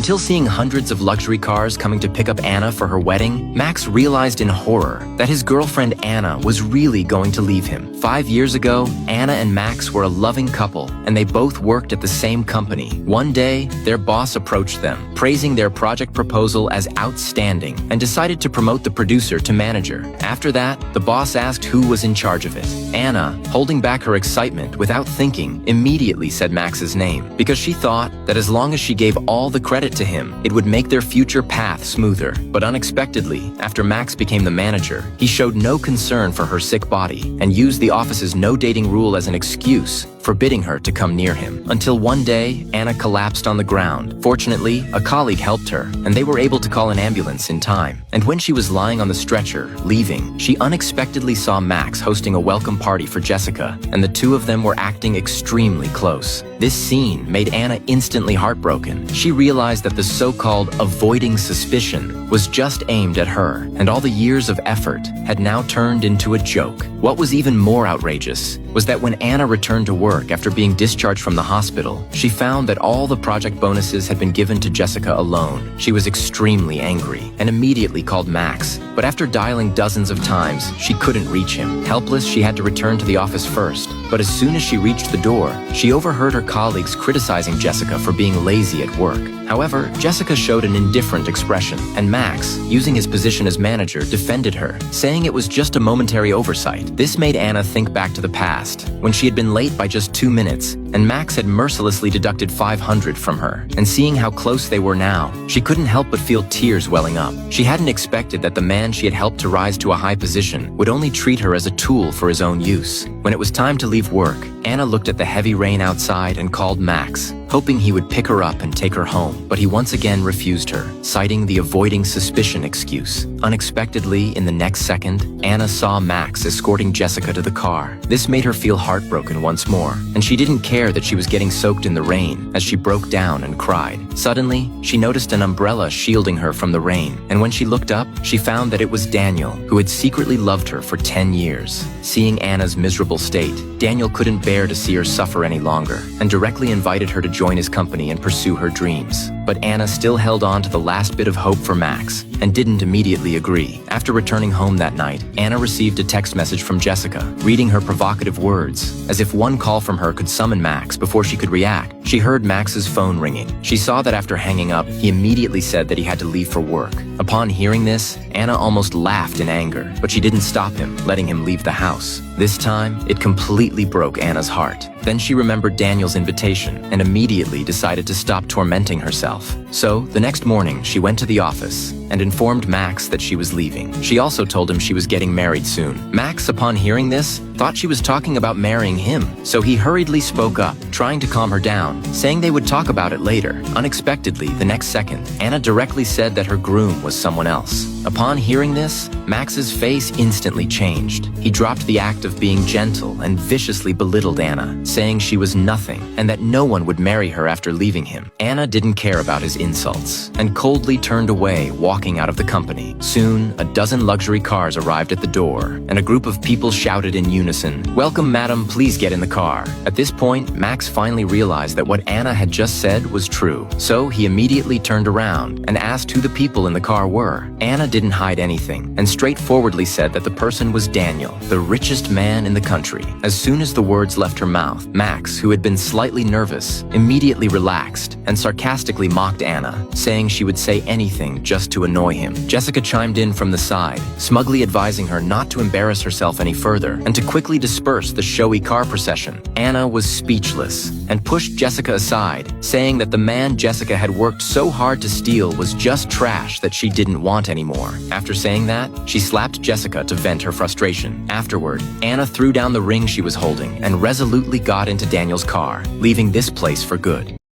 Until seeing hundreds of luxury cars coming to pick up Anna for her wedding, Max realized in horror that his girlfriend Anna was really going to leave him. 5 years ago, Anna and Max were a loving couple, and they both worked at the same company. One day, their boss approached them, praising their project proposal as outstanding, and decided to promote the producer to manager. After that, the boss asked who was in charge of it. Anna, holding back her excitement without thinking, immediately said Max's name, because she thought that as long as she gave all the credit to him, it would make their future path smoother. But unexpectedly, after Max became the manager, he showed no concern for her sick body and used the office's no dating rule as an excuse, forbidding her to come near him. Until one day, Anna collapsed on the ground. Fortunately, a colleague helped her, and they were able to call an ambulance in time. And when she was lying on the stretcher, leaving, she unexpectedly saw Max hosting a welcome party for Jessica, and the two of them were acting extremely close. This scene made Anna instantly heartbroken. She realized that the so-called avoiding suspicion was just aimed at her, and all the years of effort had now turned into a joke. What was even more outrageous was that when Anna returned to work after being discharged from the hospital, she found that all the project bonuses had been given to Jessica alone. She was extremely angry and immediately called Max, but after dialing dozens of times, she couldn't reach him. Helpless, she had to return to the office first, but as soon as she reached the door, she overheard her colleagues criticizing Jessica for being lazy at work. However, Jessica showed an indifferent expression, and Max, using his position as manager, defended her, saying it was just a momentary oversight. This made Anna think back to the past, when she had been late by just 2 minutes, and Max had mercilessly deducted $500 from her. And seeing how close they were now, she couldn't help but feel tears welling up. She hadn't expected that the man she had helped to rise to a high position would only treat her as a tool for his own use. When it was time to leave work, Anna looked at the heavy rain outside and called Max, hoping he would pick her up and take her home, but he once again refused her, citing the avoiding suspicion excuse. Unexpectedly, in the next second, Anna saw Max escorting Jessica to the car. This made her feel heartbroken once more, and she didn't care that she was getting soaked in the rain as she broke down and cried. Suddenly, she noticed an umbrella shielding her from the rain, and when she looked up, she found that it was Daniel, who had secretly loved her for 10 years. Seeing Anna's miserable state, Daniel couldn't bear to see her suffer any longer, and directly invited her to join his company and pursue her dreams. But Anna still held on to the last bit of hope for Max, and didn't immediately agree. After returning home that night, Anna received a text message from Jessica, reading her provocative words. As if one call from her could summon Max before she could react, she heard Max's phone ringing. She saw that after hanging up, he immediately said that he had to leave for work. Upon hearing this, Anna almost laughed in anger, but she didn't stop him, letting him leave the house. This time, it completely broke Anna's heart. Then she remembered Daniel's invitation and immediately decided to stop tormenting herself. So, the next morning, she went to the office and informed Max that she was leaving. She also told him she was getting married soon. Max, upon hearing this, thought she was talking about marrying him, so he hurriedly spoke up, trying to calm her down, saying they would talk about it later. Unexpectedly, the next second, Anna directly said that her groom was someone else. Upon hearing this, Max's face instantly changed. He dropped the act of being gentle and viciously belittled Anna, saying she was nothing and that no one would marry her after leaving him. Anna didn't care about his insults and coldly turned away, walking out of the company. Soon, a dozen luxury cars arrived at the door, and a group of people shouted in unison, "Welcome, madam, please get in the car." At this point, Max finally realized that what Anna had just said was true, so he immediately turned around and asked who the people in the car were. Anna didn't hide anything, and straightforwardly said that the person was Daniel, the richest man in the country. As soon as the words left her mouth, Max, who had been slightly nervous, immediately relaxed and sarcastically mocked Anna, saying she would say anything just to annoy him. Jessica chimed in from the side, smugly advising her not to embarrass herself any further and to quickly disperse the showy car procession. Anna was speechless and pushed Jessica aside, saying that the man Jessica had worked so hard to steal was just trash that she didn't want anymore. After saying that, she slapped Jessica to vent her frustration. Afterward, Anna threw down the ring she was holding and resolutely got into Daniel's car, leaving this place for good.